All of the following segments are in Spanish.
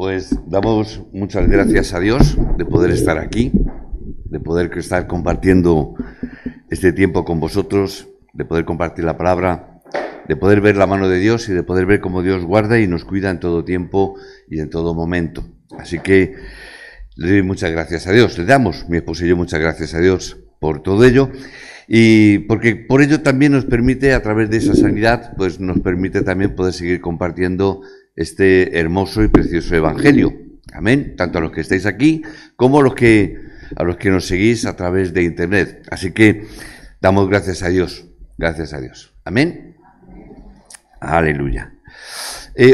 Pues damos muchas gracias a Dios de poder estar aquí, de poder estar compartiendo este tiempo con vosotros, de poder compartir la palabra, de poder ver la mano de Dios y de poder ver cómo Dios guarda y nos cuida en todo tiempo y en todo momento. Así que le doy muchas gracias a Dios, le damos, mi esposa y yo, muchas gracias a Dios por todo ello, y porque por ello también nos permite, a través de esa sanidad, pues nos permite también poder seguir compartiendo este hermoso y precioso evangelio. Amén. Tanto a los que estáis aquí como a los que nos seguís a través de internet. Así que damos gracias a Dios. Gracias a Dios. Amén. Aleluya.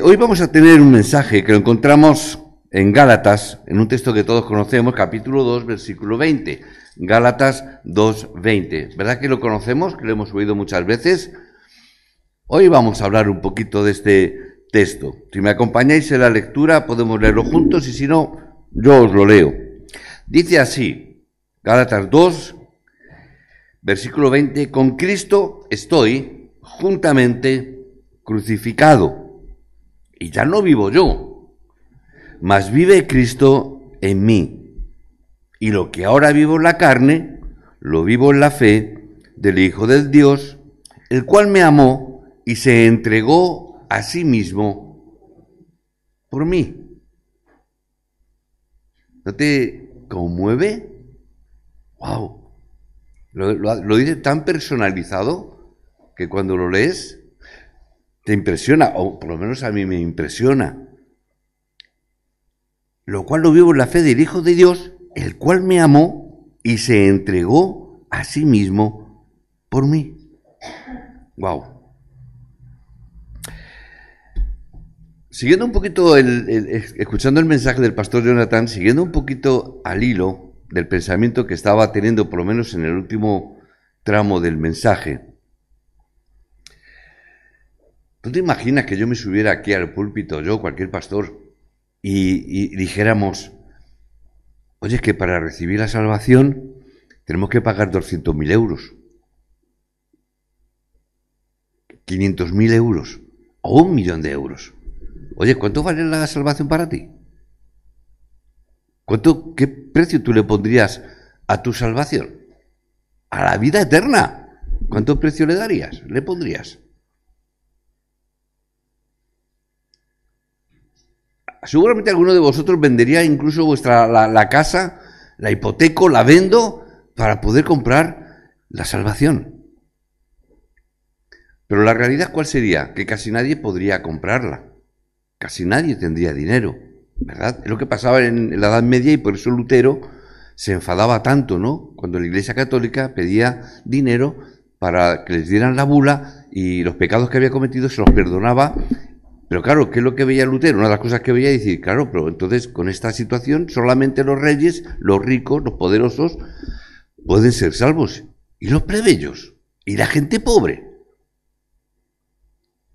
Hoy vamos a tener un mensaje que lo encontramos en Gálatas, en un texto que todos conocemos, capítulo 2, versículo 20. Gálatas 2, 20. ¿Verdad que lo conocemos? Que lo hemos oído muchas veces. Hoy vamos a hablar un poquito de este texto. Si me acompañáis en la lectura, podemos leerlo juntos, y si no, yo os lo leo. Dice así, Gálatas 2, versículo 20, con Cristo estoy juntamente crucificado, y ya no vivo yo, mas vive Cristo en mí. Y lo que ahora vivo en la carne, lo vivo en la fe del Hijo de Dios, el cual me amó y se entregó a sí mismo por mí. ¿No te conmueve? ¡Wow! Lo dice tan personalizado que cuando lo lees te impresiona, o por lo menos a mí me impresiona. Lo cual lo vivo en la fe del Hijo de Dios, el cual me amó y se entregó a sí mismo por mí. ¡Wow! Siguiendo un poquito, escuchando el mensaje del pastor Jonathan, siguiendo un poquito al hilo del pensamiento que estaba teniendo, por lo menos en el último tramo del mensaje, ¿tú te imaginas que yo me subiera aquí al púlpito, yo, cualquier pastor, y dijéramos, oye, que para recibir la salvación tenemos que pagar 200.000 euros, 500.000 euros o 1.000.000 de euros? Oye, ¿cuánto vale la salvación para ti? ¿Qué precio tú le pondrías a tu salvación? A la vida eterna. ¿Cuánto precio le darías? ¿Le pondrías? Seguramente alguno de vosotros vendería incluso la casa, la hipoteco, la vendo para poder comprar la salvación. Pero la realidad, ¿cuál sería? Que casi nadie podría comprarla. Casi nadie tendría dinero, ¿verdad? Es lo que pasaba en la Edad Media, y por eso Lutero se enfadaba tanto, ¿no? Cuando la Iglesia Católica pedía dinero para que les dieran la bula y los pecados que había cometido se los perdonaba. Pero claro, ¿qué es lo que veía Lutero? Una de las cosas que veía es decir, claro, pero entonces con esta situación solamente los reyes, los ricos, los poderosos pueden ser salvos. ¿Y los plebeyos? ¿Y la gente pobre?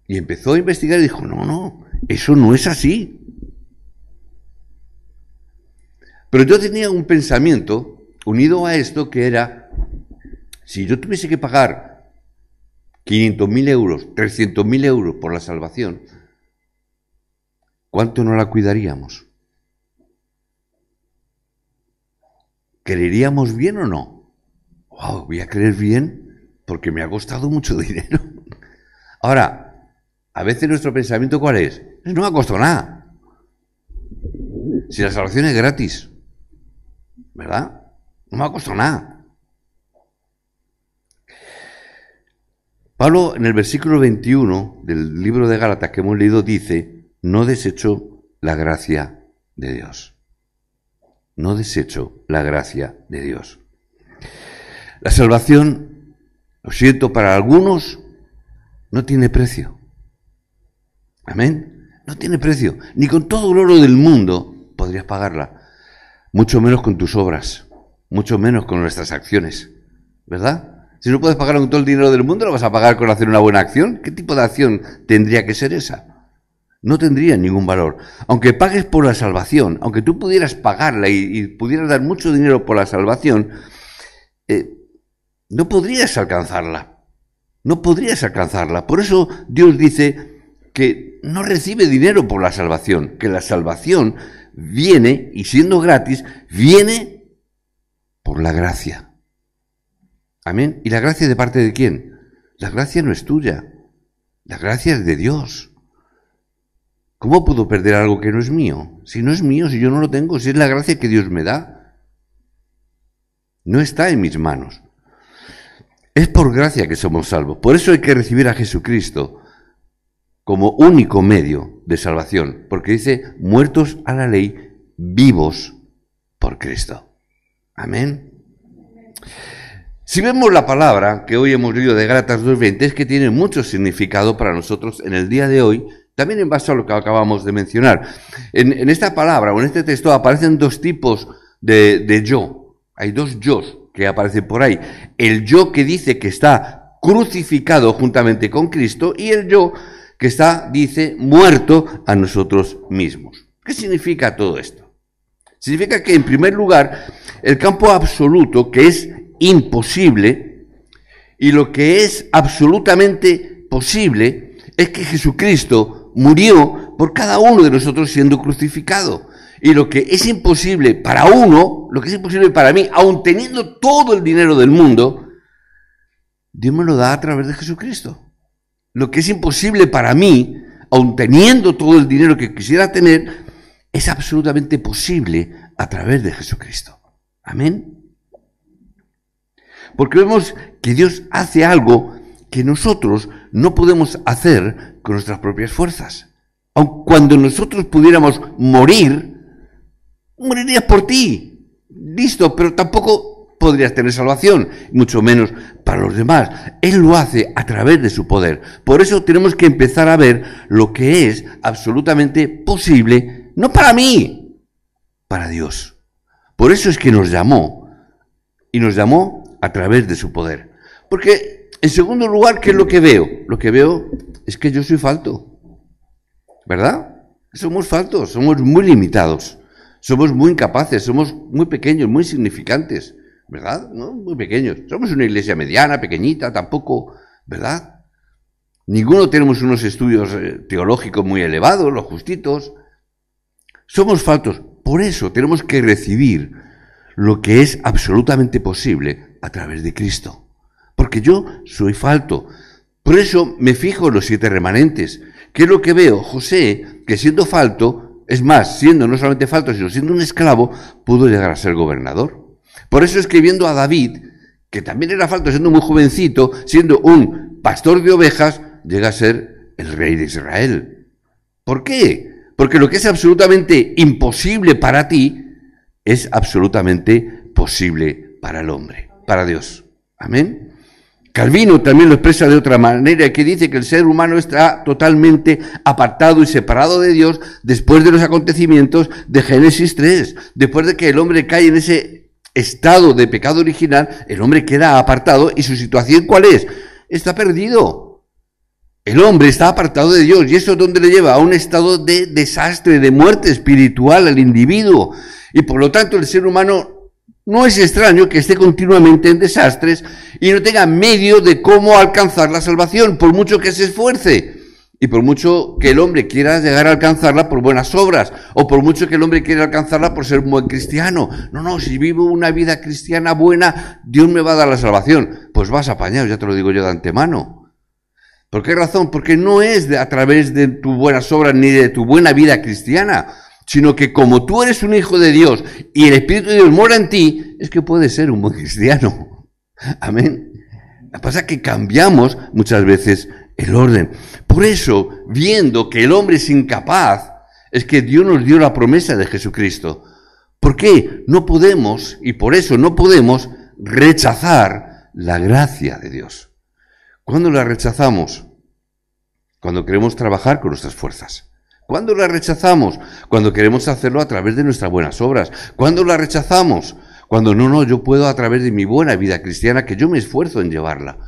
Y empezó a investigar y dijo, no, eso no es así. Pero yo tenía un pensamiento unido a esto que era, si yo tuviese que pagar 500.000 euros, 300.000 euros por la salvación, ¿cuánto no la cuidaríamos? ¿Creeríamos bien o no? Wow, voy a creer bien porque me ha costado mucho dinero. Ahora, a veces nuestro pensamiento, ¿cuál es? No me ha costado nada. Si la salvación es gratis, ¿verdad? No me ha costado nada. Pablo, en el versículo 21 del libro de Gálatas que hemos leído, dice, no desecho la gracia de Dios. No desecho la gracia de Dios. La salvación, lo siento, para algunos no tiene precio. Amén. No tiene precio. Ni con todo el oro del mundo podrías pagarla. Mucho menos con tus obras. Mucho menos con nuestras acciones. ¿Verdad? Si no puedes pagar con todo el dinero del mundo, ¿lo vas a pagar con hacer una buena acción? ¿Qué tipo de acción tendría que ser esa? No tendría ningún valor. Aunque pagues por la salvación, aunque tú pudieras pagarla y pudieras dar mucho dinero por la salvación, no podrías alcanzarla. No podrías alcanzarla. Por eso Dios dice, que no recibe dinero por la salvación, que la salvación viene, y siendo gratis, viene por la gracia. Amén. ¿Y la gracia de parte de quién? La gracia no es tuya, la gracia es de Dios. ¿Cómo puedo perder algo que no es mío? Si no es mío, si yo no lo tengo, si es la gracia que Dios me da. No está en mis manos. Es por gracia que somos salvos. Por eso hay que recibir a Jesucristo como único medio de salvación. Porque dice, muertos a la ley, vivos por Cristo. Amén. Si vemos la palabra que hoy hemos leído de Gálatas 2:20, es que tiene mucho significado para nosotros en el día de hoy, también en base a lo que acabamos de mencionar. En esta palabra o en este texto aparecen dos tipos de yo. Hay dos yos que aparecen por ahí. El yo que dice que está crucificado juntamente con Cristo y el yo que está, dice, muerto a nosotros mismos. ¿Qué significa todo esto? Significa que, en primer lugar, el campo absoluto, que es imposible, y lo que es absolutamente posible, es que Jesucristo murió por cada uno de nosotros siendo crucificado. Y lo que es imposible para uno, lo que es imposible para mí, aun teniendo todo el dinero del mundo, Dios me lo da a través de Jesucristo. Lo que es imposible para mí, aun teniendo todo el dinero que quisiera tener, es absolutamente posible a través de Jesucristo. Amén. Porque vemos que Dios hace algo que nosotros no podemos hacer con nuestras propias fuerzas. Aun cuando nosotros pudiéramos morir, morirías por ti. Listo, pero tampoco podrías tener salvación, mucho menos para los demás. Él lo hace a través de su poder. Por eso tenemos que empezar a ver lo que es absolutamente posible, no para mí, para Dios. Por eso es que nos llamó, y nos llamó a través de su poder. Porque, en segundo lugar, ¿qué es lo que veo? Lo que veo es que yo soy falto, ¿verdad? Somos faltos, somos muy limitados, somos muy incapaces, somos muy pequeños, muy insignificantes, ¿verdad? ¿No? Muy pequeños. Somos una iglesia mediana, pequeñita, tampoco, ¿verdad? Ninguno tenemos unos estudios teológicos muy elevados, los justitos. Somos faltos. Por eso tenemos que recibir lo que es absolutamente posible a través de Cristo. Porque yo soy falto. Por eso me fijo en los 7 remanentes. ¿Qué es lo que veo? José, que siendo falto, es más, siendo no solamente falto, sino siendo un esclavo, pudo llegar a ser gobernador. Por eso es que viendo a David, que también era falto siendo muy jovencito, siendo un pastor de ovejas, llega a ser el rey de Israel. ¿Por qué? Porque lo que es absolutamente imposible para ti, es absolutamente posible para el hombre, para Dios. Amén. Calvino también lo expresa de otra manera, que dice que el ser humano está totalmente apartado y separado de Dios después de los acontecimientos de Génesis 3. Después de que el hombre cae en ese estado de pecado original, el hombre queda apartado. ¿Y su situación cuál es? Está perdido. El hombre está apartado de Dios, y eso es donde le lleva a un estado de desastre, de muerte espiritual al individuo. Y por lo tanto el ser humano no es extraño que esté continuamente en desastres y no tenga medio de cómo alcanzar la salvación, por mucho que se esfuerce. Y por mucho que el hombre quiera llegar a alcanzarla por buenas obras, o por mucho que el hombre quiera alcanzarla por ser un buen cristiano. No, si vivo una vida cristiana buena, Dios me va a dar la salvación. Pues vas apañado, ya te lo digo yo de antemano. ¿Por qué razón? Porque no es a través de tus buenas obras ni de tu buena vida cristiana, sino que como tú eres un hijo de Dios y el Espíritu de Dios mora en ti, es que puedes ser un buen cristiano. Amén. Lo que pasa es que cambiamos muchas veces el orden. Por eso, viendo que el hombre es incapaz, es que Dios nos dio la promesa de Jesucristo. ¿Por qué? No podemos, y por eso no podemos rechazar la gracia de Dios. ¿Cuándo la rechazamos? Cuando queremos trabajar con nuestras fuerzas. ¿Cuándo la rechazamos? Cuando queremos hacerlo a través de nuestras buenas obras. ¿Cuándo la rechazamos? Cuando no, yo puedo a través de mi buena vida cristiana, que yo me esfuerzo en llevarla.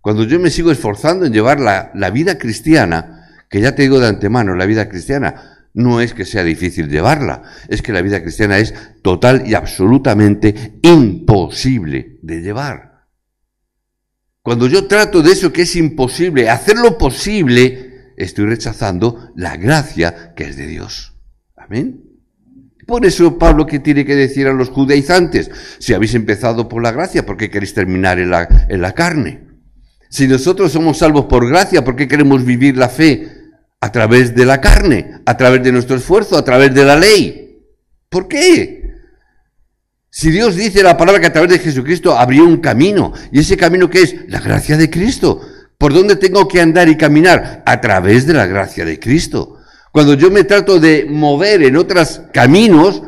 Cuando yo me sigo esforzando en llevar la vida cristiana, que ya te digo de antemano, la vida cristiana no es que sea difícil llevarla, es que la vida cristiana es total y absolutamente imposible de llevar. Cuando yo trato de eso que es imposible, hacerlo posible, estoy rechazando la gracia que es de Dios. Amén. Por eso Pablo, ¿qué tiene que decir a los judaizantes? Si habéis empezado por la gracia, ¿por qué queréis terminar en la carne? Si nosotros somos salvos por gracia, ¿por qué queremos vivir la fe a través de la carne, a través de nuestro esfuerzo, a través de la ley? ¿Por qué? Si Dios dice la palabra que a través de Jesucristo abrió un camino, ¿y ese camino qué es? La gracia de Cristo. ¿Por dónde tengo que andar y caminar? A través de la gracia de Cristo. Cuando yo me trato de mover en otros caminos,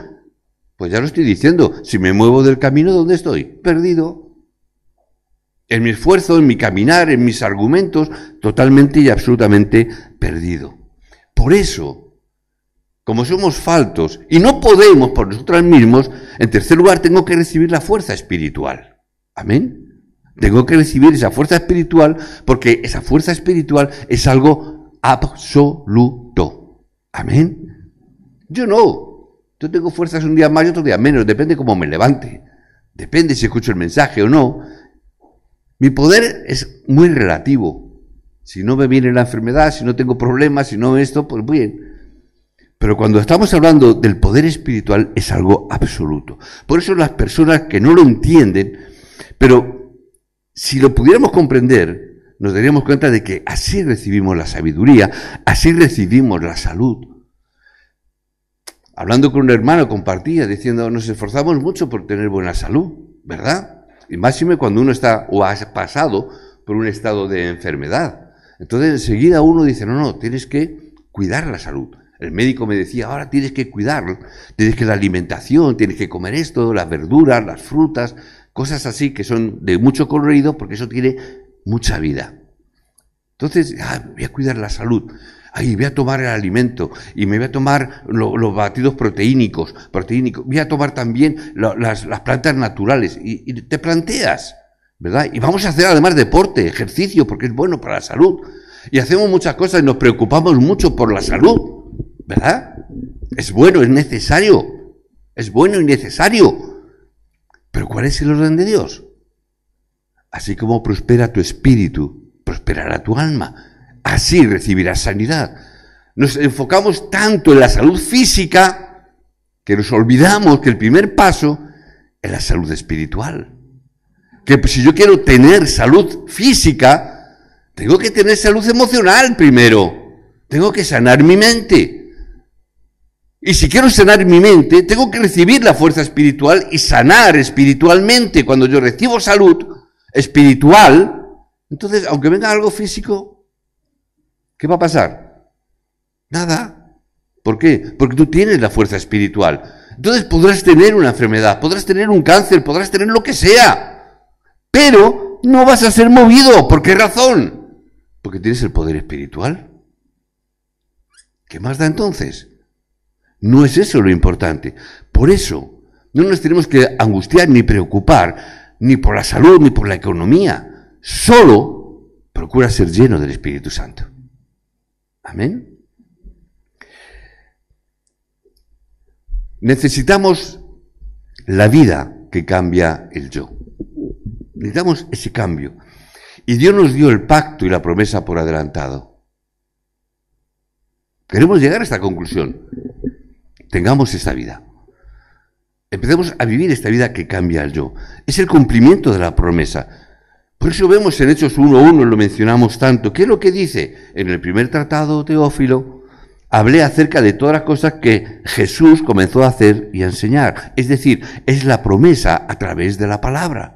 pues ya lo estoy diciendo, si me muevo del camino, ¿dónde estoy? Perdido. En mi esfuerzo, en mi caminar, en mis argumentos, totalmente y absolutamente perdido. Por eso, como somos faltos y no podemos por nosotros mismos, en tercer lugar tengo que recibir la fuerza espiritual. Amén. Tengo que recibir esa fuerza espiritual porque esa fuerza espiritual es algo absoluto. Amén. Yo no. Yo tengo fuerzas un día más y otro día menos. Depende cómo me levante. Depende si escucho el mensaje o no. Mi poder es muy relativo. Si no me viene la enfermedad, si no tengo problemas, si no esto, pues bien. Pero cuando estamos hablando del poder espiritual es algo absoluto. Por eso las personas que no lo entienden, pero si lo pudiéramos comprender, nos daríamos cuenta de que así recibimos la sabiduría, así recibimos la salud. Hablando con un hermano, compartía, diciendo, nos esforzamos mucho por tener buena salud, ¿verdad? Y máxime cuando uno está o ha pasado por un estado de enfermedad. Entonces enseguida uno dice, no, tienes que cuidar la salud. El médico me decía, ahora tienes que cuidarlo, tienes que la alimentación, tienes que comer esto, las verduras, las frutas, cosas así que son de mucho colorido porque eso tiene mucha vida. Entonces, voy a cuidar la salud. Voy a tomar el alimento y me voy a tomar los batidos proteínicos. Voy a tomar también las plantas naturales. Y te planteas, ¿verdad? Y vamos a hacer además deporte, ejercicio, porque es bueno para la salud. Y hacemos muchas cosas y nos preocupamos mucho por la salud, ¿verdad? Es bueno, es necesario. Es bueno y necesario. Pero ¿cuál es el orden de Dios? Así como prospera tu espíritu, prosperará tu alma. Así recibirás sanidad. Nos enfocamos tanto en la salud física que nos olvidamos que el primer paso es la salud espiritual. Que si yo quiero tener salud física, tengo que tener salud emocional primero. Tengo que sanar mi mente. Y si quiero sanar mi mente, tengo que recibir la fuerza espiritual y sanar espiritualmente. Cuando yo recibo salud espiritual, entonces, aunque venga algo físico, ¿qué va a pasar? Nada. ¿Por qué? Porque tú tienes la fuerza espiritual. Entonces podrás tener una enfermedad, podrás tener un cáncer, podrás tener lo que sea, pero no vas a ser movido. ¿Por qué razón? Porque tienes el poder espiritual. ¿Qué más da entonces? No es eso lo importante. Por eso, no nos tenemos que angustiar ni preocupar, ni por la salud, ni por la economía. Solo procura ser lleno del Espíritu Santo. Amén. Necesitamos la vida que cambia el yo. Necesitamos ese cambio. Y Dios nos dio el pacto y la promesa por adelantado. Queremos llegar a esta conclusión. Tengamos esta vida. Empecemos a vivir esta vida que cambia el yo. Es el cumplimiento de la promesa. Por eso vemos en Hechos 1:1, lo mencionamos tanto. ¿Qué es lo que dice? En el primer tratado, Teófilo, hablé acerca de todas las cosas que Jesús comenzó a hacer y a enseñar. Es decir, es la promesa a través de la palabra.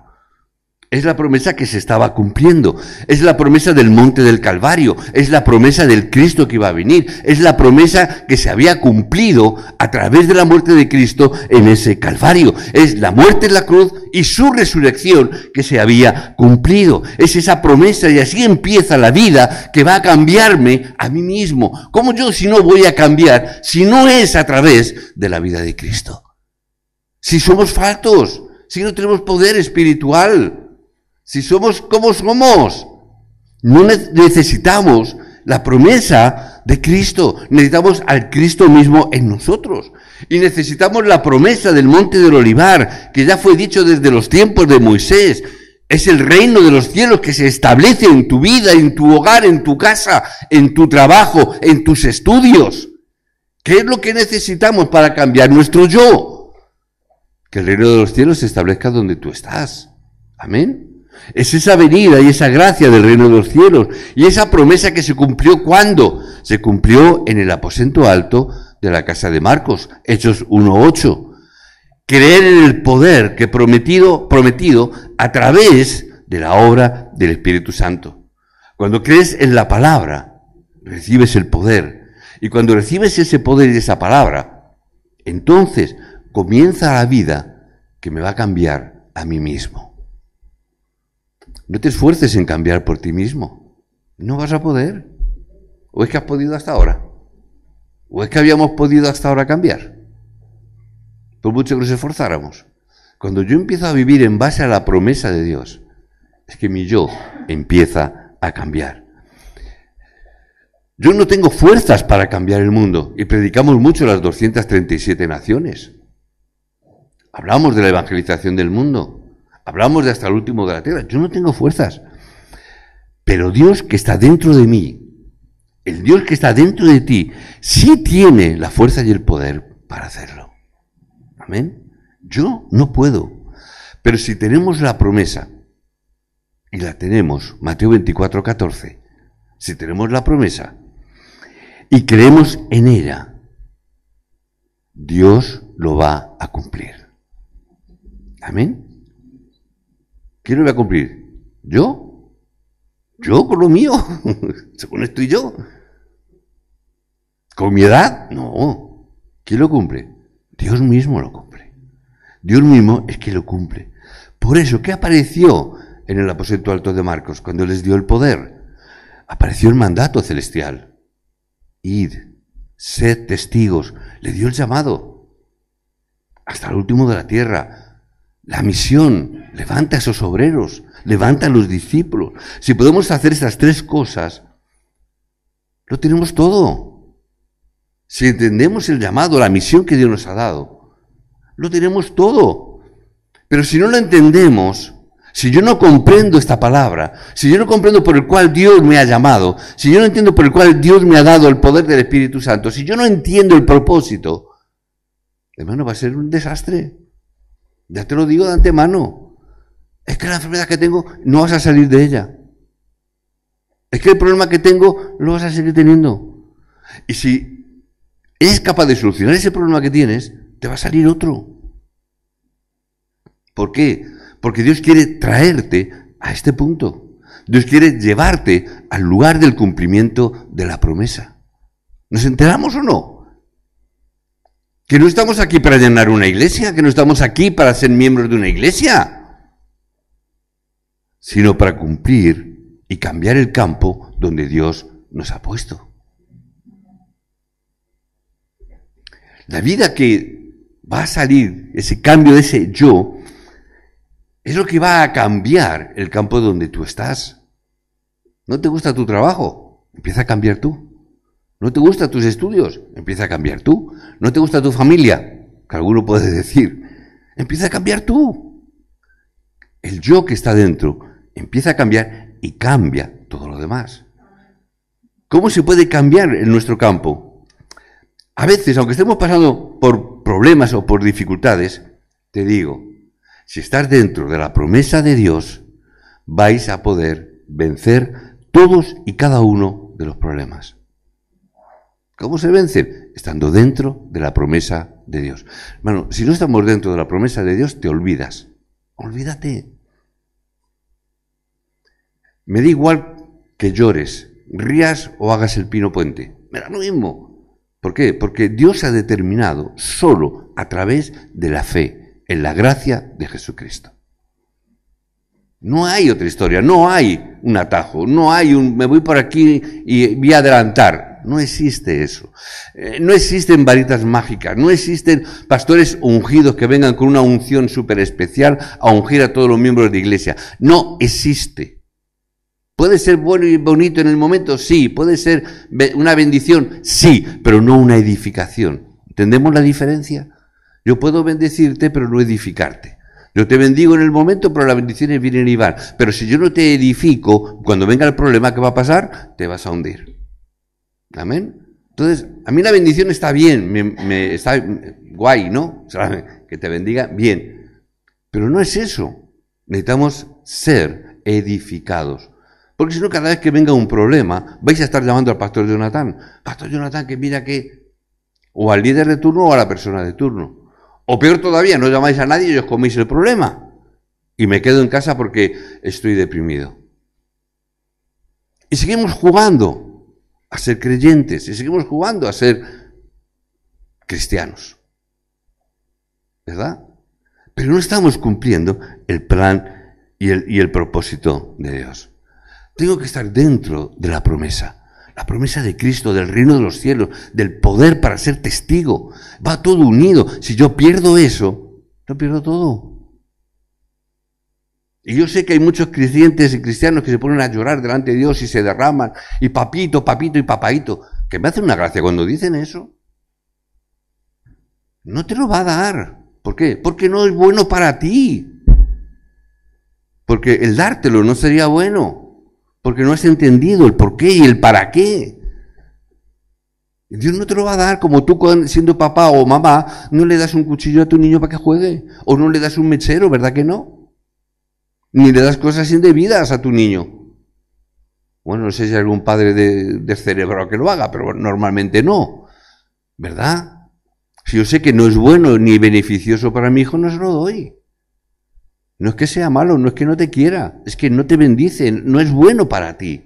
Es la promesa que se estaba cumpliendo. Es la promesa del monte del Calvario. Es la promesa del Cristo que iba a venir. Es la promesa que se había cumplido a través de la muerte de Cristo en ese Calvario. Es la muerte en la cruz y su resurrección que se había cumplido. Es esa promesa y así empieza la vida que va a cambiarme a mí mismo. ¿Cómo yo si no voy a cambiar si no es a través de la vida de Cristo? Si somos faltos, si no tenemos poder espiritual, si somos como somos, no necesitamos la promesa de Cristo, necesitamos al Cristo mismo en nosotros. Y necesitamos la promesa del monte del Olivar, que ya fue dicho desde los tiempos de Moisés. Es el reino de los cielos que se establece en tu vida, en tu hogar, en tu casa, en tu trabajo, en tus estudios. ¿Qué es lo que necesitamos para cambiar nuestro yo? Que el reino de los cielos se establezca donde tú estás. Amén. Es esa venida y esa gracia del reino de los cielos. Y esa promesa que se cumplió, ¿cuándo? Se cumplió en el aposento alto de la casa de Marcos, Hechos 1:8. Creer en el poder que prometido a través de la obra del Espíritu Santo. Cuando crees en la palabra, recibes el poder. Y cuando recibes ese poder y esa palabra, entonces comienza la vida que me va a cambiar a mí mismo. No te esfuerces en cambiar por ti mismo. No vas a poder. ¿O es que has podido hasta ahora? ¿O es que habíamos podido hasta ahora cambiar? Por mucho que nos esforzáramos. Cuando yo empiezo a vivir en base a la promesa de Dios, es que mi yo empieza a cambiar. Yo no tengo fuerzas para cambiar el mundo, y predicamos mucho las 237 naciones. Hablamos de la evangelización del mundo, hablamos de hasta el último de la tierra. Yo no tengo fuerzas, pero Dios que está dentro de mí, el Dios que está dentro de ti, sí tiene la fuerza y el poder para hacerlo. Amén. Yo no puedo. Pero si tenemos la promesa, y la tenemos, Mateo 24:14, si tenemos la promesa y creemos en ella, Dios lo va a cumplir. Amén. ¿Quién lo va a cumplir? ¿Yo? ¿Yo con lo mío? ¿Con esto y yo? ¿Con mi edad? No. ¿Quién lo cumple? Dios mismo lo cumple. Dios mismo es que lo cumple. Por eso, ¿qué apareció en el aposento alto de Marcos cuando les dio el poder? Apareció el mandato celestial. Id, sed testigos. Le dio el llamado. Hasta el último de la tierra. La misión. Levanta a esos obreros. Levanta a los discípulos. Si podemos hacer estas tres cosas, lo tenemos todo. Si entendemos el llamado, la misión que Dios nos ha dado, lo tenemos todo. Pero si no lo entendemos, si yo no comprendo esta palabra, si yo no comprendo por el cual Dios me ha llamado, si yo no entiendo por el cual Dios me ha dado el poder del Espíritu Santo, si yo no entiendo el propósito, hermano, va a ser un desastre. Ya te lo digo de antemano. Es que la enfermedad que tengo, no vas a salir de ella. Es que el problema que tengo, lo vas a seguir teniendo. Y si eres capaz de solucionar ese problema que tienes, te va a salir otro. ¿Por qué? Porque Dios quiere traerte a este punto. Dios quiere llevarte al lugar del cumplimiento de la promesa. ¿Nos enteramos o no? Que no estamos aquí para llenar una iglesia, que no estamos aquí para ser miembros de una iglesia, sino para cumplir y cambiar el campo donde Dios nos ha puesto. La vida que va a salir, ese cambio de ese yo, es lo que va a cambiar el campo donde tú estás. ¿No te gusta tu trabajo? Empieza a cambiar tú. ¿No te gustan tus estudios? Empieza a cambiar tú. ¿No te gusta tu familia? Que alguno puede decir. Empieza a cambiar tú. El yo que está dentro empieza a cambiar y cambia todo lo demás. ¿Cómo se puede cambiar en nuestro campo? A veces, aunque estemos pasando por problemas o por dificultades, te digo, si estás dentro de la promesa de Dios, vais a poder vencer todos y cada uno de los problemas. ¿Cómo se vencen? Estando dentro de la promesa de Dios. Hermano, si no estamos dentro de la promesa de Dios, te olvidas. Olvídate. Me da igual que llores, rías o hagas el pino puente. Me da lo mismo. ¿Por qué? Porque Dios ha determinado solo a través de la fe en la gracia de Jesucristo. No hay otra historia, no hay un atajo, no hay un me voy por aquí y voy a adelantar. No existe eso. No existen varitas mágicas, no existen pastores ungidos que vengan con una unción súper especial a ungir a todos los miembros de la iglesia. No existe. ¿Puede ser bueno y bonito en el momento? Sí. ¿Puede ser una bendición? Sí, pero no una edificación. ¿Entendemos la diferencia? Yo puedo bendecirte, pero no edificarte. Yo te bendigo en el momento, pero las bendiciones vienen y van. Pero si yo no te edifico, cuando venga el problema, ¿qué va a pasar? Te vas a hundir. Amén. Entonces, a mí la bendición está bien, está guay, ¿no? Que te bendiga, bien. Pero no es eso. Necesitamos ser edificados. Porque si no, cada vez que venga un problema, vais a estar llamando al pastor Jonathan. Pastor Jonathan, que mira que... O al líder de turno o a la persona de turno. O peor todavía, no llamáis a nadie y os coméis el problema. Y me quedo en casa porque estoy deprimido. Y seguimos jugando a ser creyentes. Y seguimos jugando a ser cristianos. ¿Verdad? Pero no estamos cumpliendo el plan y el propósito de Dios. Tengo que estar dentro de la promesa de Cristo, del reino de los cielos, del poder para ser testigo. Va todo unido. Si yo pierdo eso, yo pierdo todo. Y yo sé que hay muchos creyentes y cristianos que se ponen a llorar delante de Dios y se derraman, y papito, papito y papaito, que me hacen una gracia cuando dicen eso. No te lo va a dar. ¿Por qué? Porque no es bueno para ti. Porque el dártelo no sería bueno. Porque no has entendido el por qué y el para qué. Dios no te lo va a dar, como tú siendo papá o mamá, no le das un cuchillo a tu niño para que juegue. O no le das un mechero, ¿verdad que no? Ni le das cosas indebidas a tu niño. Bueno, no sé si hay algún padre de cerebro que lo haga, pero normalmente no. ¿Verdad? Si yo sé que no es bueno ni beneficioso para mi hijo, no se lo doy. No es que sea malo, no es que no te quiera, es que no te bendice, no es bueno para ti.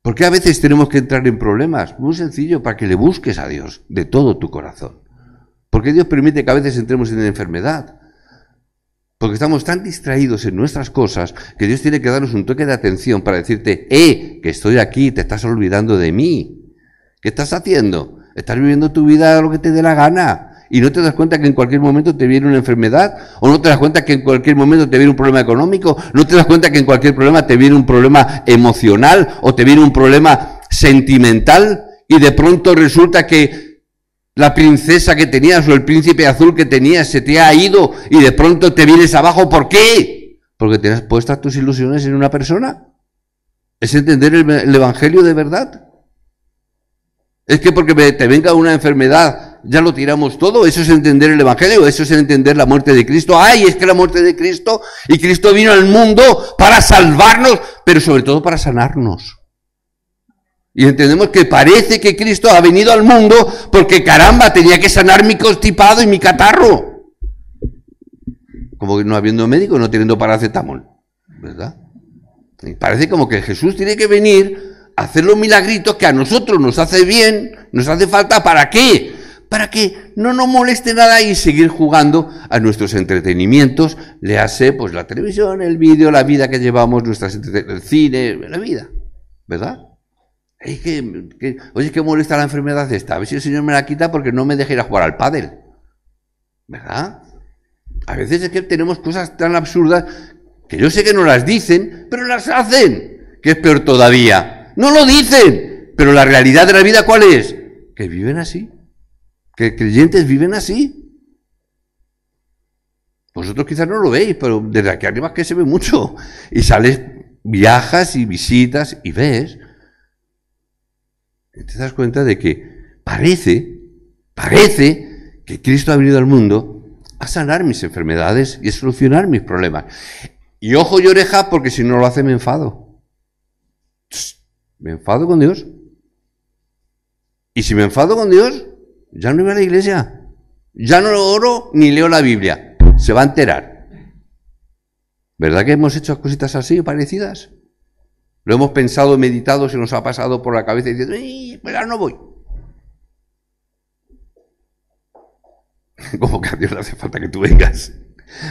¿Por qué a veces tenemos que entrar en problemas? Muy sencillo, para que le busques a Dios de todo tu corazón. ¿Por qué Dios permite que a veces entremos en enfermedad? Porque estamos tan distraídos en nuestras cosas que Dios tiene que darnos un toque de atención para decirte, que estoy aquí, te estás olvidando de mí. ¿Qué estás haciendo? Estás viviendo tu vida a lo que te dé la gana. Y no te das cuenta que en cualquier momento te viene una enfermedad, o no te das cuenta que en cualquier momento te viene un problema económico, no te das cuenta que en cualquier problema te viene un problema emocional, o te viene un problema sentimental, y de pronto resulta que la princesa que tenías o el príncipe azul que tenías se te ha ido, y de pronto te vienes abajo. ¿Por qué? Porque te has puesto tus ilusiones en una persona. ¿Es entender el evangelio de verdad? Es que porque te venga una enfermedad ya lo tiramos todo. ¿Eso es entender el evangelio? ¿Eso es entender la muerte de Cristo? ¡Ay, es que la muerte de Cristo! Y Cristo vino al mundo para salvarnos, pero sobre todo para sanarnos. Y entendemos que parece que Cristo ha venido al mundo porque, caramba, tenía que sanar mi constipado y mi catarro. Como que no habiendo médico, no teniendo paracetamol, ¿verdad? Y parece como que Jesús tiene que venir a hacer los milagritos que a nosotros nos hace bien, nos hace falta. ¿Para qué? Para que no nos moleste nada y seguir jugando a nuestros entretenimientos, le hace pues la televisión, el vídeo, la vida que llevamos, el cine, la vida, ¿verdad? Oye, ¿qué molesta la enfermedad esta? A ver si el Señor me la quita porque no me deja ir a jugar al pádel, ¿verdad? A veces es que tenemos cosas tan absurdas que yo sé que no las dicen, pero las hacen, que es peor todavía. No lo dicen, pero la realidad de la vida, ¿cuál es? Que viven así. Que creyentes viven así. Vosotros quizás no lo veis, pero desde aquí arriba es que se ve mucho. Y sales, viajas y visitas y ves. Y te das cuenta de que parece que Cristo ha venido al mundo a sanar mis enfermedades y a solucionar mis problemas. Y ojo y oreja, porque si no lo hace me enfado. Me enfado con Dios. Y si me enfado con Dios, ya no voy a la iglesia, ya no oro ni leo la Biblia, se va a enterar. ¿Verdad que hemos hecho cositas así, parecidas? Lo hemos pensado, meditado, se nos ha pasado por la cabeza y diciendo, pues ahora no voy. Como que a Dios le hace falta que tú vengas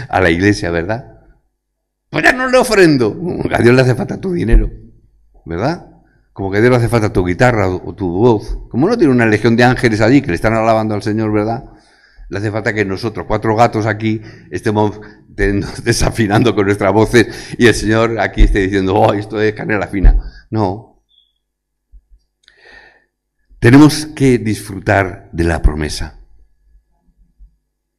a la iglesia, ¿verdad? Pues ya no le ofrendo. A Dios le hace falta tu dinero, ¿verdad? Como que a Dios le hace falta tu guitarra o tu voz. Como no tiene una legión de ángeles allí que le están alabando al Señor, ¿verdad? Le hace falta que nosotros, 4 gatos aquí, estemos desafinando con nuestras voces y el Señor aquí esté diciendo, oh, esto es canela fina. No. Tenemos que disfrutar de la promesa.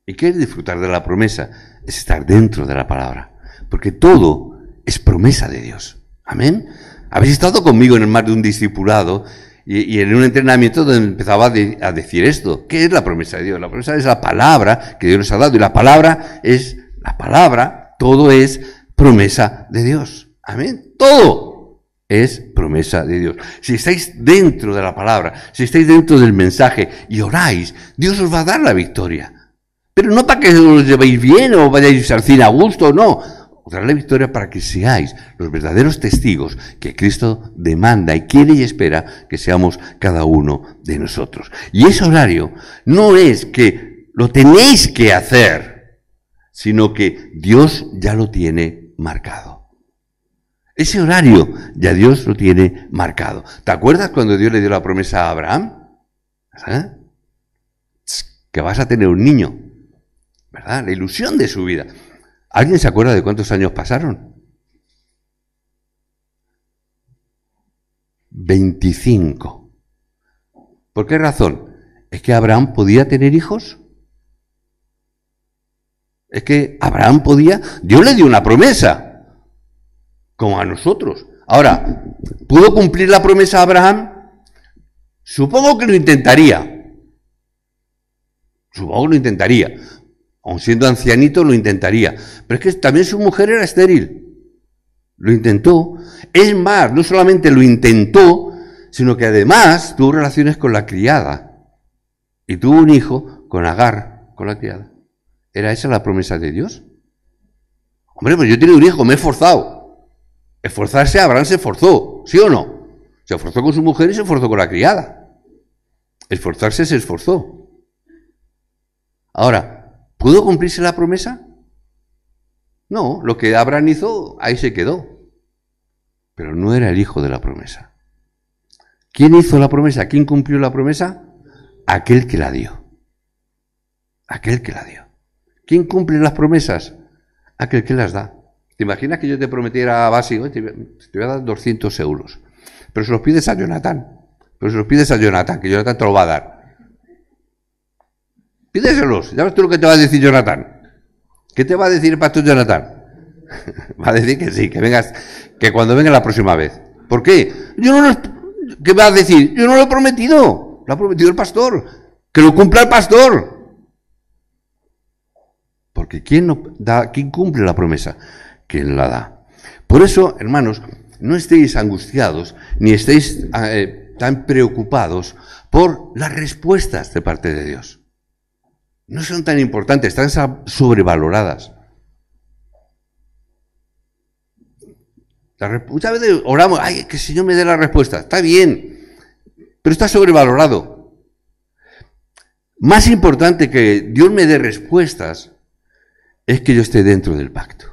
¿Y qué es disfrutar de la promesa? es estar dentro de la palabra, porque todo es promesa de Dios. Amén. Habéis estado conmigo en más de un discipulado y en un entrenamiento donde empezaba a decir esto. ¿Qué es la promesa de Dios? La promesa es la palabra que Dios nos ha dado, y la palabra es la palabra, todo es promesa de Dios. Amén. Todo es promesa de Dios. Si estáis dentro de la palabra, si estáis dentro del mensaje y oráis, Dios os va a dar la victoria. Pero no para que os llevéis bien o vayáis al cine a gusto, no. Os dará la victoria para que seáis los verdaderos testigos que Cristo demanda y quiere y espera que seamos cada uno de nosotros. Y ese horario no es que lo tenéis que hacer, sino que Dios ya lo tiene marcado. Ese horario ya Dios lo tiene marcado. ¿Te acuerdas cuando Dios le dio la promesa a Abraham? ¿Eh? Que vas a tener un niño, ¿verdad? La ilusión de su vida. ¿Alguien se acuerda de cuántos años pasaron? 25. ¿Por qué razón? ¿Es que Abraham podía tener hijos? Es que Abraham podía... Dios le dio una promesa, como a nosotros. Ahora, ¿pudo cumplir la promesa a Abraham? Supongo que lo intentaría. Supongo que lo intentaría. Aun siendo ancianito, lo intentaría. Pero es que también su mujer era estéril. Lo intentó. Es más, no solamente lo intentó, sino que además tuvo relaciones con la criada. Y tuvo un hijo con Agar, con la criada. ¿Era esa la promesa de Dios? Hombre, pues yo he tenido un hijo, me he esforzado. Esforzarse, Abraham se esforzó, ¿sí o no? Se esforzó con su mujer y se esforzó con la criada. Esforzarse se esforzó. Ahora, ¿pudo cumplirse la promesa? No, lo que Abraham hizo, ahí se quedó. Pero no era el hijo de la promesa. ¿Quién hizo la promesa? ¿Quién cumplió la promesa? Aquel que la dio. Aquel que la dio. ¿Quién cumple las promesas? Aquel que las da. ¿Te imaginas que yo te prometiera básico? Te voy a dar 200 euros. Pero se los pides a Jonathan. Pero se los pides a Jonathan, que Jonathan te lo va a dar. Pídeselos. Ya ves tú lo que te va a decir Jonathan. ¿Qué te va a decir el pastor Jonathan? Va a decir que sí, que vengas, que cuando venga la próxima vez. ¿Por qué? ¿Qué va a decir? Yo no lo he prometido. Lo ha prometido el pastor. Que lo cumpla el pastor. Porque ¿quién cumple la promesa? ¿Quién la da? Por eso, hermanos, no estéis angustiados, ni estéis tan preocupados por las respuestas de parte de Dios. No son tan importantes, están sobrevaloradas. Muchas veces oramos, ay, que el Señor me dé la respuesta. Está bien, pero está sobrevalorado. Más importante que Dios me dé respuestas es que yo esté dentro del pacto.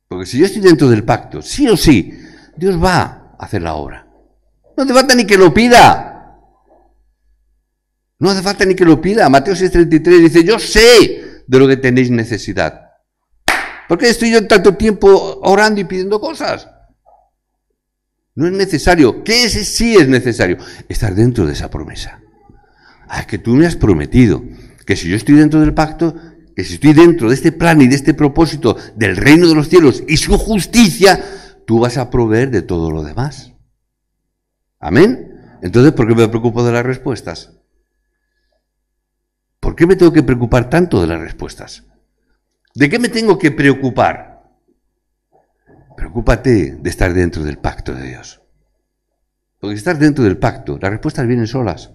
Porque si yo estoy dentro del pacto, sí o sí, Dios va a hacer la obra. No hace falta ni que lo pida. No hace falta ni que lo pida. Mateo 6:33 dice, yo sé de lo que tenéis necesidad. ¿Por qué estoy yo tanto tiempo orando y pidiendo cosas? No es necesario. ¿Qué sí es necesario? Estar dentro de esa promesa. Que tú me has prometido que si yo estoy dentro del pacto, que si estoy dentro de este plan y de este propósito del reino de los cielos y su justicia, tú vas a proveer de todo lo demás. ¿Amén? Entonces, ¿por qué me preocupo de las respuestas? ¿Por qué me tengo que preocupar tanto de las respuestas? ¿De qué me tengo que preocupar? Preocúpate de estar dentro del pacto de Dios. Porque si estás dentro del pacto, las respuestas vienen solas.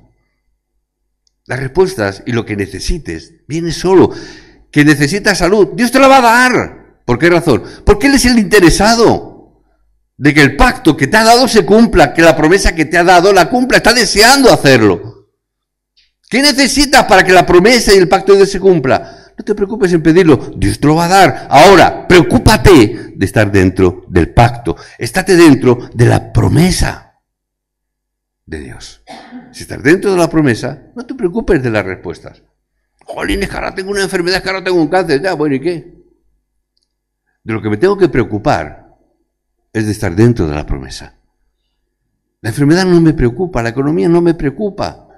Las respuestas y lo que necesites viene solo. Que necesitas salud, Dios te la va a dar. ¿Por qué razón? Porque Él es el interesado de que el pacto que te ha dado se cumpla, que la promesa que te ha dado la cumpla, está deseando hacerlo. ¿Qué necesitas para que la promesa y el pacto de Dios se cumpla? No te preocupes en pedirlo, Dios te lo va a dar. Ahora, preocúpate de estar dentro del pacto, estate dentro de la promesa de Dios. Si estás dentro de la promesa, no te preocupes de las respuestas. Jolín, es que ahora tengo una enfermedad, es que ahora tengo un cáncer, ya, bueno, ¿y qué? De lo que me tengo que preocupar es de estar dentro de la promesa. La enfermedad no me preocupa, la economía no me preocupa.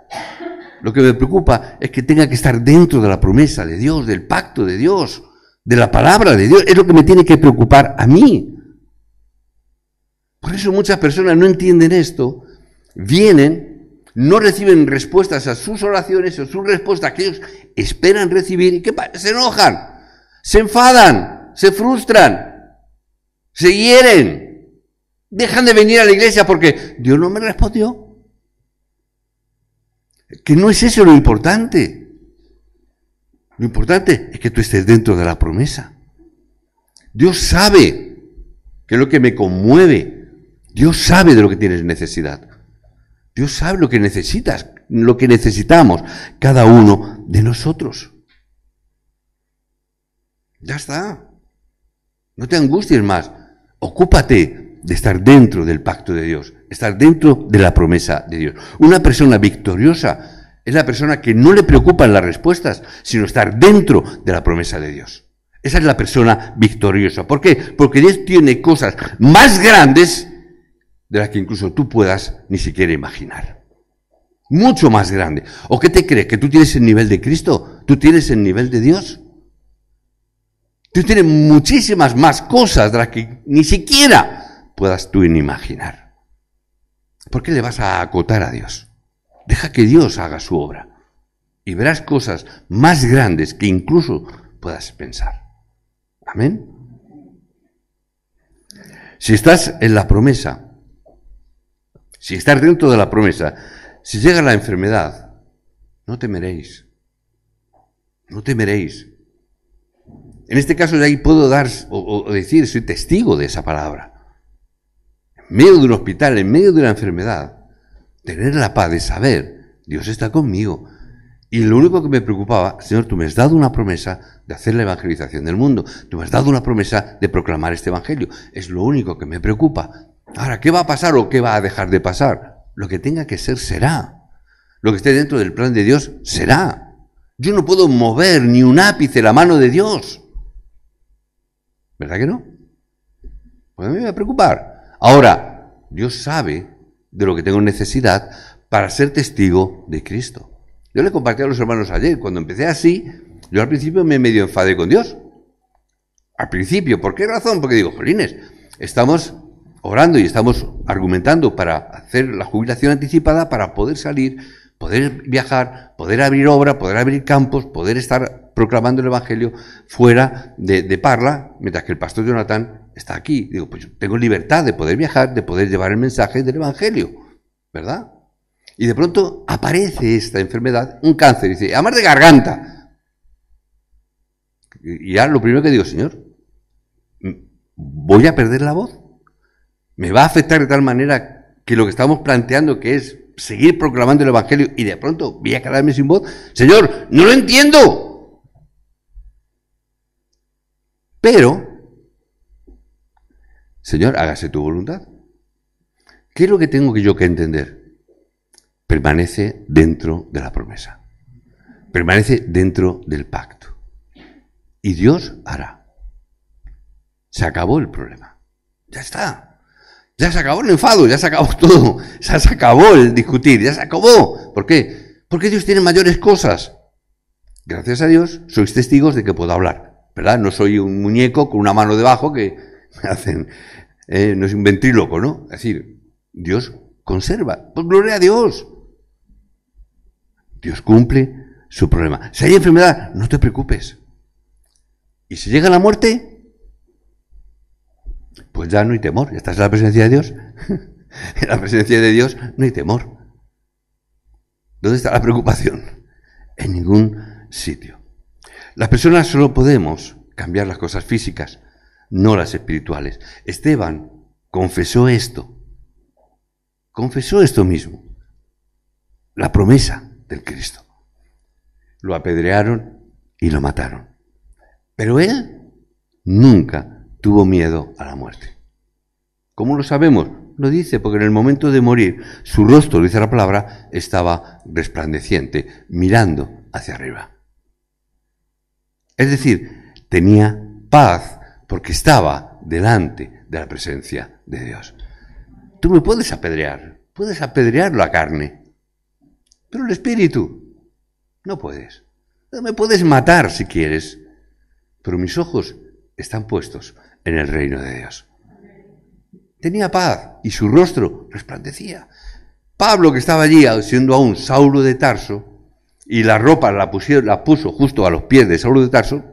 Lo que me preocupa es que tenga que estar dentro de la promesa de Dios, del pacto de Dios. de la palabra de Dios, es lo que me tiene que preocupar a mí. Por eso muchas personas no entienden esto, vienen, no reciben respuestas a sus oraciones o sus respuestas que ellos esperan recibir, y ¿qué pasa? Se enojan, se enfadan, se frustran, se hieren, dejan de venir a la iglesia porque Dios no me respondió. Que no es eso lo importante. Lo importante es que tú estés dentro de la promesa. Dios sabe que es lo que me conmueve. Dios sabe de lo que tienes necesidad. Dios sabe lo que necesitas, lo que necesitamos cada uno de nosotros. Ya está. No te angusties más. Ocúpate de estar dentro del pacto de Dios, estar dentro de la promesa de Dios. Una persona victoriosa es la persona que no le preocupan las respuestas, sino estar dentro de la promesa de Dios. Esa es la persona victoriosa. ¿Por qué? Porque Dios tiene cosas más grandes de las que incluso tú puedas ni siquiera imaginar. Mucho más grande. ¿O qué te crees? ¿Que tú tienes el nivel de Cristo? ¿Tú tienes el nivel de Dios? Tú tienes muchísimas más cosas de las que ni siquiera puedas tú ni imaginar. ¿Por qué le vas a acotar a Dios? Deja que Dios haga su obra y verás cosas más grandes que incluso puedas pensar. Amén. Si estás en la promesa, si estás dentro de la promesa, si llega la enfermedad, no temeréis. No temeréis. En este caso de ahí puedo dar o decir, soy testigo de esa palabra. En medio de un hospital, en medio de una enfermedad, tener la paz de saber, Dios está conmigo. Y lo único que me preocupaba, Señor, tú me has dado una promesa de hacer la evangelización del mundo. Tú me has dado una promesa de proclamar este evangelio. Es lo único que me preocupa. Ahora, ¿qué va a pasar o qué va a dejar de pasar? Lo que tenga que ser, será. Lo que esté dentro del plan de Dios, será. Yo no puedo mover ni un ápice la mano de Dios. ¿Verdad que no? Pues a mí me va a preocupar. Ahora, Dios sabe de lo que tengo necesidad para ser testigo de Cristo. Yo le compartí a los hermanos ayer, cuando empecé así, yo al principio me medio enfadé con Dios. Al principio, ¿por qué razón? Porque digo, jolines, estamos orando y estamos argumentando para hacer la jubilación anticipada, para poder salir, poder viajar, poder abrir obra, poder abrir campos, poder estar proclamando el evangelio fuera de Parla, mientras que el pastor Jonathan está aquí. Digo, pues yo tengo libertad de poder viajar, de poder llevar el mensaje del evangelio, ¿verdad? Y de pronto aparece esta enfermedad, un cáncer, y dice, además de garganta. Y ya lo primero que digo, Señor, ¿voy a perder la voz? ¿Me va a afectar de tal manera que lo que estamos planteando, que es seguir proclamando el evangelio, y de pronto voy a quedarme sin voz? Señor, no lo entiendo. Pero, Señor, hágase tu voluntad. ¿Qué es lo que tengo yo que entender? Permanece dentro de la promesa. Permanece dentro del pacto. Y Dios hará. Se acabó el problema. Ya está. Ya se acabó el enfado, ya se acabó todo. Ya se acabó el discutir, ya se acabó. ¿Por qué? Porque Dios tiene mayores cosas. Gracias a Dios, sois testigos de que puedo hablar. ¿Verdad? No soy un muñeco con una mano debajo que me hacen... no es un ventríloco, ¿no? Es decir, Dios conserva. Pues gloria a Dios. Dios cumple su problema. Si hay enfermedad, no te preocupes. Y si llega la muerte, pues ya no hay temor. Ya estás en la presencia de Dios. En la presencia de Dios no hay temor. ¿Dónde está la preocupación? En ningún sitio. Las personas solo podemos cambiar las cosas físicas, no las espirituales. Esteban confesó esto. Confesó esto mismo. La promesa del Cristo. Lo apedrearon y lo mataron. Pero él nunca tuvo miedo a la muerte. ¿Cómo lo sabemos? Lo dice porque en el momento de morir, su rostro, dice la palabra, estaba resplandeciente, mirando hacia arriba. Es decir, tenía paz porque estaba delante de la presencia de Dios. Tú me puedes apedrear la carne, pero el espíritu no puedes. Me puedes matar si quieres, pero mis ojos están puestos en el reino de Dios. Tenía paz y su rostro resplandecía. Pablo, que estaba allí siendo aún Saulo de Tarso, y la ropa la puso justo a los pies de Saulo de Tarso,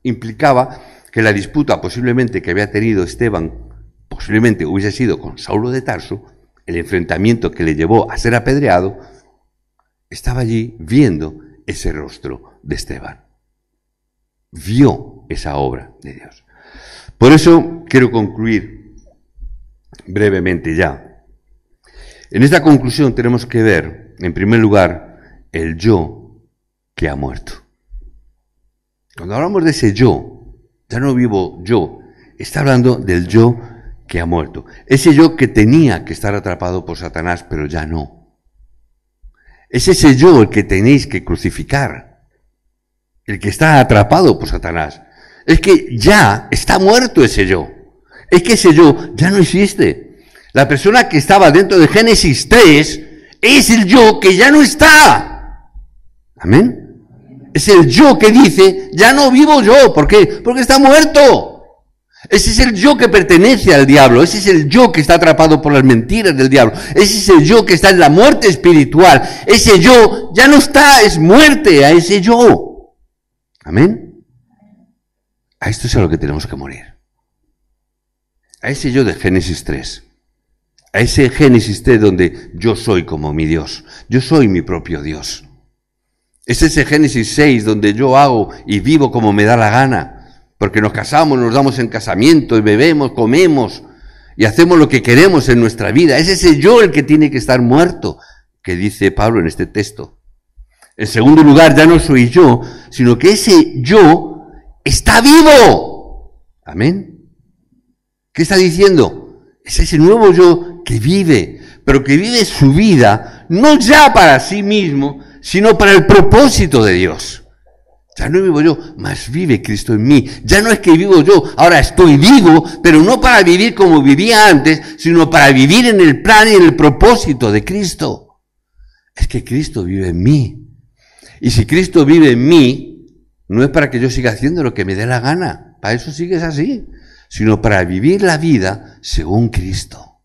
implicaba que la disputa posiblemente que había tenido Esteban, posiblemente hubiese sido con Saulo de Tarso, el enfrentamiento que le llevó a ser apedreado, estaba allí viendo ese rostro de Esteban. Vio esa obra de Dios. Por eso quiero concluir brevemente ya. En esta conclusión tenemos que ver, en primer lugar, el yo que ha muerto. Cuando hablamos de ese yo, ya no vivo yo, está hablando del yo que ha muerto. Ese yo que tenía que estar atrapado por Satanás, pero ya no. Es ese yo el que tenéis que crucificar, el que está atrapado por Satanás. Es que ya está muerto ese yo. Es que ese yo ya no existe. La persona que estaba dentro de Génesis 3 es el yo que ya no está. Amén. Es el yo que dice, ya no vivo yo. ¿Por qué? Porque está muerto. Ese es el yo que pertenece al diablo. Ese es el yo que está atrapado por las mentiras del diablo. Ese es el yo que está en la muerte espiritual. Ese yo ya no está, es muerte a ese yo. Amén. A esto es a lo que tenemos que morir. A ese yo de Génesis 3. A ese Génesis 3 donde yo soy como mi Dios. Yo soy mi propio Dios. Es ese Génesis 6 donde yo hago y vivo como me da la gana. Porque nos casamos, nos damos en casamiento y bebemos, comemos y hacemos lo que queremos en nuestra vida. Es ese yo el que tiene que estar muerto, que dice Pablo en este texto. En segundo lugar, ya no soy yo, sino que ese yo está vivo. Amén. ¿Qué está diciendo? Es ese nuevo yo que vive, pero que vive su vida no ya para sí mismo, sino para el propósito de Dios. Ya no vivo yo, mas vive Cristo en mí. Ya no es que vivo yo, ahora estoy vivo, pero no para vivir como vivía antes, sino para vivir en el plan y en el propósito de Cristo. Es que Cristo vive en mí. Y si Cristo vive en mí, no es para que yo siga haciendo lo que me dé la gana. Para eso sigues así. Sino para vivir la vida según Cristo.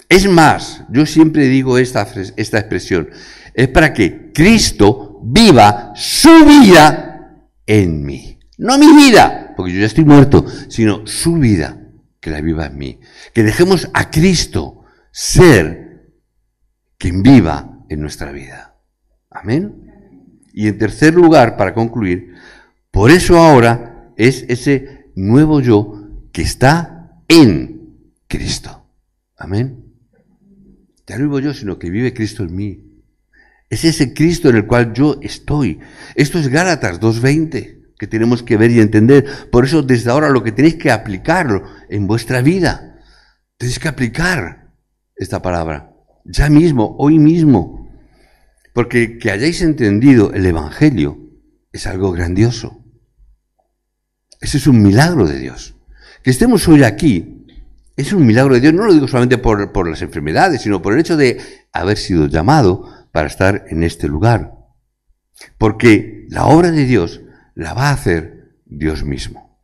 Es más, yo siempre digo esta expresión, es para que Cristo viva su vida en mí. No mi vida, porque yo ya estoy muerto, sino su vida, que la viva en mí. Que dejemos a Cristo ser quien viva en nuestra vida. Amén. Y en tercer lugar, para concluir, por eso ahora es ese nuevo yo que está en Cristo. Amén. Ya no vivo yo, sino que vive Cristo en mí. Es ese Cristo en el cual yo estoy. Esto es Gálatas 2:20, que tenemos que ver y entender. Por eso desde ahora lo que tenéis que aplicarlo en vuestra vida. Tenéis que aplicar esta palabra. Ya mismo, hoy mismo. Porque que hayáis entendido el Evangelio es algo grandioso. Ese es un milagro de Dios. Que estemos hoy aquí es un milagro de Dios. No lo digo solamente por las enfermedades, sino por el hecho de haber sido llamado para estar en este lugar. Porque la obra de Dios la va a hacer Dios mismo.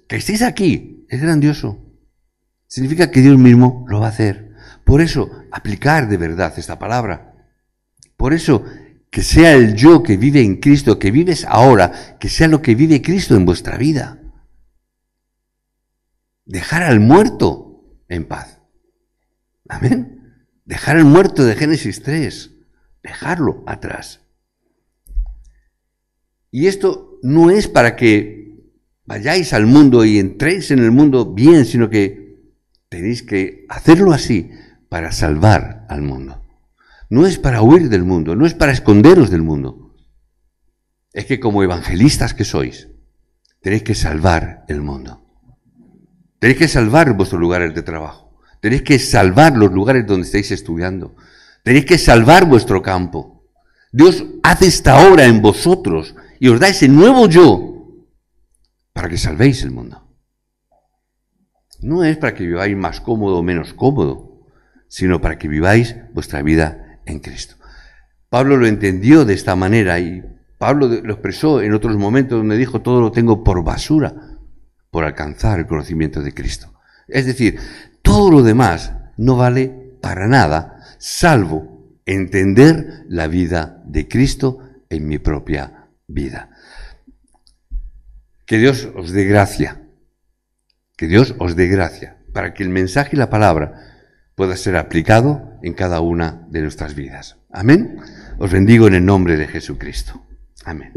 Que estéis aquí es grandioso. Significa que Dios mismo lo va a hacer. Por eso, aplicar de verdad esta palabra. Por eso, que sea el yo que vive en Cristo, que vives ahora, que sea lo que vive Cristo en vuestra vida. Dejar al muerto en paz. Amén. Dejar al muerto de Génesis 3. Dejarlo atrás. Y esto no es para que vayáis al mundo y entréis en el mundo bien, sino que tenéis que hacerlo así para salvar al mundo. No es para huir del mundo, no es para esconderos del mundo. Es que como evangelistas que sois, tenéis que salvar el mundo. Tenéis que salvar vuestros lugares de trabajo. Tenéis que salvar los lugares donde estáis estudiando. Tenéis que salvar vuestro campo. Dios hace esta obra en vosotros y os da ese nuevo yo para que salvéis el mundo. No es para que viváis más cómodo o menos cómodo, sino para que viváis vuestra vida en Cristo. Pablo lo entendió de esta manera y Pablo lo expresó en otros momentos donde dijo, todo lo tengo por basura por alcanzar el conocimiento de Cristo. Es decir, todo lo demás no vale para nada, salvo entender la vida de Cristo en mi propia vida. Que Dios os dé gracia, que Dios os dé gracia, para que el mensaje y la palabra pueda ser aplicado en cada una de nuestras vidas. Amén. Os bendigo en el nombre de Jesucristo. Amén.